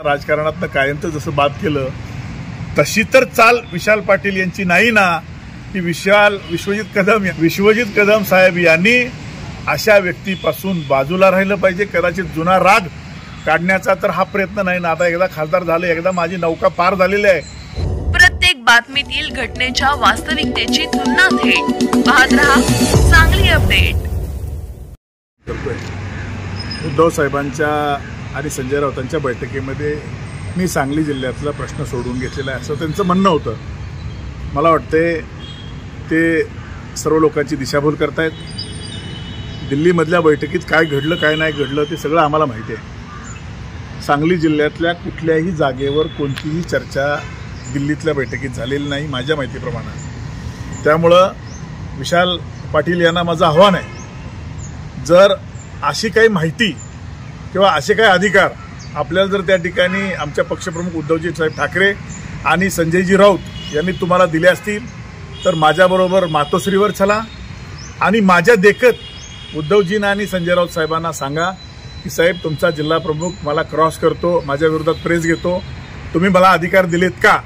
राजकारणातनं कायमचं जसं बाद केलं तशी तर चाल विशाल पाटील यांची नाही ना, की विश्वजित कदम साहेब यांनी अशा व्यक्तीपासून बाजूला राहिलं पाहिजे. कदाचित जुना राग काढण्याचा तर हा प्रयत्न नाही ना. आता एकदा खासदार झाले, एकदा माझी नौका पार झालेली आहे. प्रत्येक बातमीतील घटनेच्या वास्तविकतेची तुलना थेट पाहत रहा सांगली अपडेट. उद्धव साहेबांच्या आणि संजय राऊतांच्या बैठकीमध्ये मी सांगली जिल्ह्यातला प्रश्न सोडून घेतलेला आहे असं त्यांचं म्हणणं होतं. मला वाटते ते सर्व लोकांची दिशाभूल करतायत. दिल्लीमधल्या बैठकीत काय घडलं काय नाही घडलं ते सगळं आम्हाला माहिती आहे. सांगली जिल्ह्यातल्या कुठल्याही जागेवर कोणतीही चर्चा दिल्लीतल्या बैठकीत झालेली नाही माझ्या माहितीप्रमाणे. त्यामुळं विशाल पाटील यांना माझं आव्हान आहे, जर अशी काही माहिती किंवा असे काही अधिकार आपल्याला जर त्या ठिकाणी आमच्या पक्षप्रमुख उद्धवजी साहेब ठाकरे आणि संजयजी राऊत यांनी तुम्हाला दिले असतील तर माझ्याबरोबर मातोश्रीवर चला आणि माझ्या देखत उद्धवजींना आणि संजय राऊत साहेबांना सांगा की साहेब तुमचा जिल्हा प्रमुख मला क्रॉस करतो, माझ्या विरोधात प्रेस घेतो, तुम्ही मला अधिकार दिलेत का?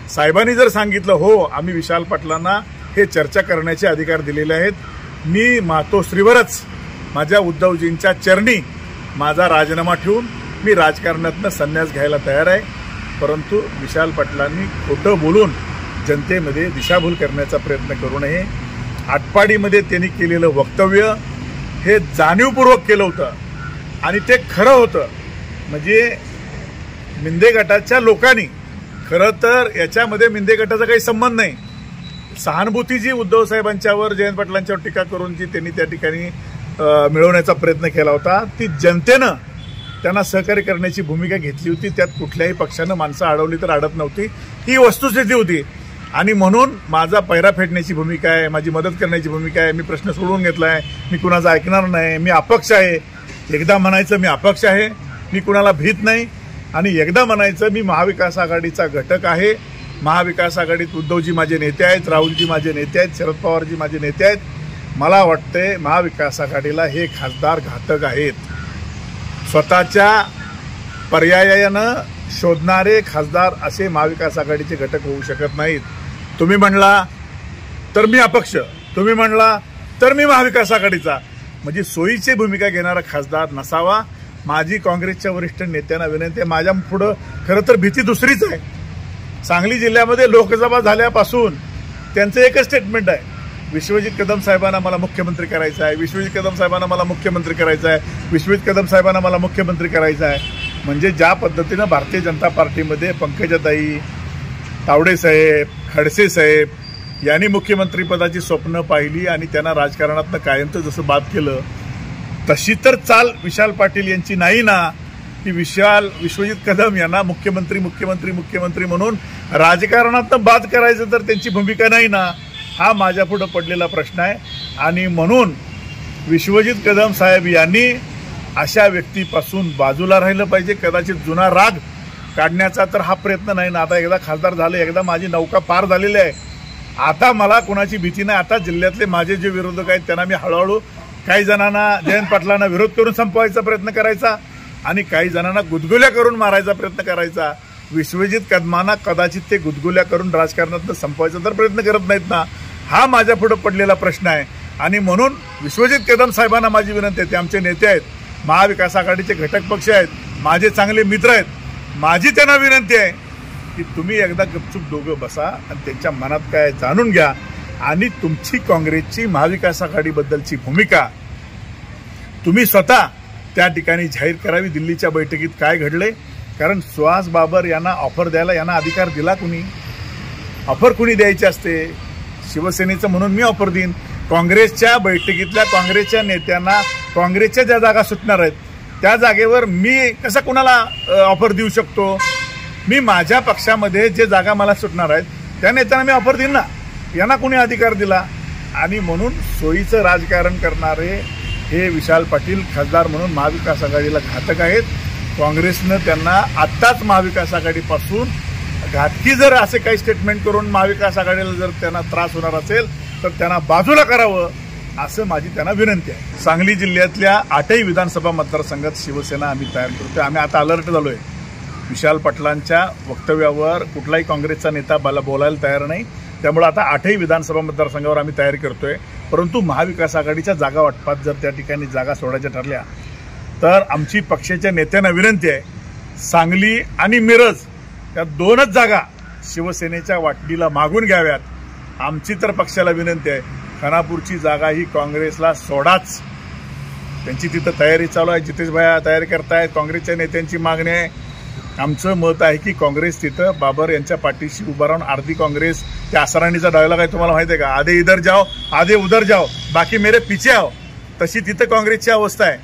साहेबांनी जर सांगितलं हो आम्ही विशाल पाटलांना हे चर्चा करण्याचे अधिकार दिलेले आहेत, मी मातोश्रीवरच माझ्या उद्धवजींच्या चरणी माझा राजीनामा ठेवून मी राजकारणातनं संन्यास घ्यायला तयार आहे. परंतु विशाल पाटलांनी खोटं बोलून जनतेमध्ये दिशाभूल करण्याचा प्रयत्न करू नये. आटपाडीमध्ये त्यांनी केलेलं वक्तव्य हे जाणीवपूर्वक केलं होतं आणि ते खरं होतं. म्हणजे मिंदे गटाच्या लोकांनी, खरं तर याच्यामध्ये मिंदे गटाचा काही संबंध नाही, सहानुभूती जी उद्धव साहेबांच्यावर जयंत पाटलांच्यावर टीका करून जी त्यांनी त्या ठिकाणी मिळवण्याचा प्रयत्न केला होता ती जनतेनं त्यांना सहकार्य करण्याची भूमिका घेतली होती. त्यात कुठल्याही पक्षानं माणसं अडवली तर अडत नव्हती, ही वस्तुस्थिती होती. आणि म्हणून माझा पैरा फेडण्याची भूमिका आहे, माझी मदत करण्याची भूमिका आहे. मी प्रश्न सोडवून घेतला आहे, मी कुणाचा ऐकणार नाही, मी अपक्ष आहे. एकदा म्हणायचं मी अपक्ष आहे, मी कुणाला भीत नाही, आणि एकदा म्हणायचं मी महाविकास आघाडीचा घटक आहे. महाविकास आघाडीत उद्धवजी माझे नेते आहेत, राहुलजी माझे नेते आहेत, शरद पवारजी माझे नेते आहेत. मला वाटते महाविकास आघाडीला हे खासदार घातक आहेत. स्वतःच्या पर्यायानं शोधणारे खासदार असे महाविकास आघाडीचे घटक होऊ शकत नाहीत. तुम्ही म्हणला तर मी अपक्ष, तुम्ही म्हणला तर मी महाविकास आघाडीचा, म्हणजे सोयीची भूमिका घेणारा खासदार नसावा. माझी काँग्रेसच्या वरिष्ठ नेत्यांना विनंती आहे, माझ्या पुढं खरं तर भीती दुसरीच आहे. सांगली जिल्ह्यामध्ये लोकसभा झाल्यापासून त्यांचं एकच स्टेटमेंट आहे, विश्वजित कदम साहेबांना मला मुख्यमंत्री करायचं आहे, विश्वजित कदम साहेबांना मला मुख्यमंत्री करायचं आहे, विश्वजित कदम साहेबांना मला मुख्यमंत्री करायचं आहे. म्हणजे ज्या पद्धतीनं भारतीय जनता पार्टीमध्ये पंकजाताई, तावडे साहेब, खडसे साहेब यांनी मुख्यमंत्रीपदाची स्वप्न पाहिली आणि त्यांना राजकारणातनं कायमचं जसं बाद केलं तशी तर चाल विशाल पाटील यांची नाही ना, की विश्वजित कदम यांना मुख्यमंत्री म्हणून राजकारणातनं बाद करायचं तर त्यांची भूमिका नाही ना. हा माझ्या पुढे पडलेला प्रश्न आहे. आणि म्हणून विश्वजित कदम साहेब यांनी अशा व्यक्तीपासून बाजूला राहिलं पाहिजे. कदाचित जुना राग काढण्याचा तर हा प्रयत्न नाही ना. आता एकदा खासदार झाले, एकदा माझी नौका पार झालेली आहे. आता मला कोणाची भीती नाही. आता जिल्ह्यातले माझे जे विरोधक आहेत त्यांना मी हळूहळू काही जणांना जयंत पाटलांना विरोध करून संपवायचा प्रयत्न करायचा आणि काही जणांना गुदगुल्या करून मारायचा प्रयत्न करायचा. विश्वजित कदमांना कदाचित ते गुदगुल्या करून राजकारणातनं संपवायचा तर प्रयत्न करत नाहीत ना. हा माझ्या पुढे पडलेला प्रश्न आहे. आणि म्हणून विश्वजित कदम साहेबांना माझी विनंती आहे, ते आमचे नेते आहेत, महाविकास आघाडीचे घटक पक्ष आहेत, माझे चांगले मित्र आहेत. माझी त्यांना विनंती आहे की तुम्ही एकदा गपचूप दोघं बसा आणि त्यांच्या मनात काय जाणून घ्या आणि तुमची काँग्रेसची महाविकास आघाडीबद्दलची भूमिका तुम्ही स्वतः त्या ठिकाणी जाहीर करावी. दिल्लीच्या बैठकीत काय घडले, कारण सुहास बाबर यांना ऑफर द्यायला यांना अधिकार दिला कुणी? ऑफर कुणी द्यायची असते? शिवसेनेचं म्हणून मी ऑफर देईन. काँग्रेसच्या बैठकीतल्या काँग्रेसच्या नेत्यांना काँग्रेसच्या ज्या जागा सुटणार आहेत त्या जागेवर मी कसं कुणाला ऑफर देऊ शकतो? मी माझ्या पक्षामध्ये जे जागा मला सुटणार आहेत त्या नेत्यांना मी ऑफर देईन ना. यांना कुणी अधिकार दिला? आणि म्हणून सोयीचं राजकारण करणारे हे विशाल पाटील खासदार म्हणून महाविकास आघाडीला घातक आहेत. काँग्रेसनं त्यांना आत्ताच महाविकास आघाडीपासून घातकी जर असे काही स्टेटमेंट करून महाविकास आघाडीला जर त्यांना त्रास होणार असेल तर त्यांना बाजूला करावं असं माझी त्यांना विनंती आहे. सांगली जिल्ह्यातल्या 8ही विधानसभा मतदारसंघात शिवसेना आम्ही तयार करतोय. आम्ही आता अलर्ट झालोय. विशाल पाटलांच्या वक्तव्यावर कुठलाही काँग्रेसचा नेता बोलायला तयार नाही. त्यामुळे आता 8ही विधानसभा मतदारसंघावर आम्ही तयारी करतोय. परंतु महाविकास आघाडीच्या जागा वाटपात जर त्या ठिकाणी जागा सोडायच्या ठरल्या तर आमची पक्षाच्या नेत्यांना विनंती आहे, सांगली आणि मिरज या 2च जागा शिवसेनेच्या वाटणीला मागून घ्याव्यात. आमची तर पक्षाला विनंती आहे, खानापूरची जागा ही काँग्रेसला सोडाच. त्यांची तिथं तयारी चालू आहे. जितेश भाया तयारी करतायत. काँग्रेसच्या नेत्यांची मागणी आहे. आमचं मत आहे की काँग्रेस तिथं बाबर यांच्या पाठीशी उभा राहून अर्धी काँग्रेस, त्या असराणीचा डायलॉग आहे तुम्हाला माहिती आहे का, आधे इधर जाओ आधे उधर जाओ बाकी मेरे पीछे आओ, तशी तिथं काँग्रेसची अवस्था आहे.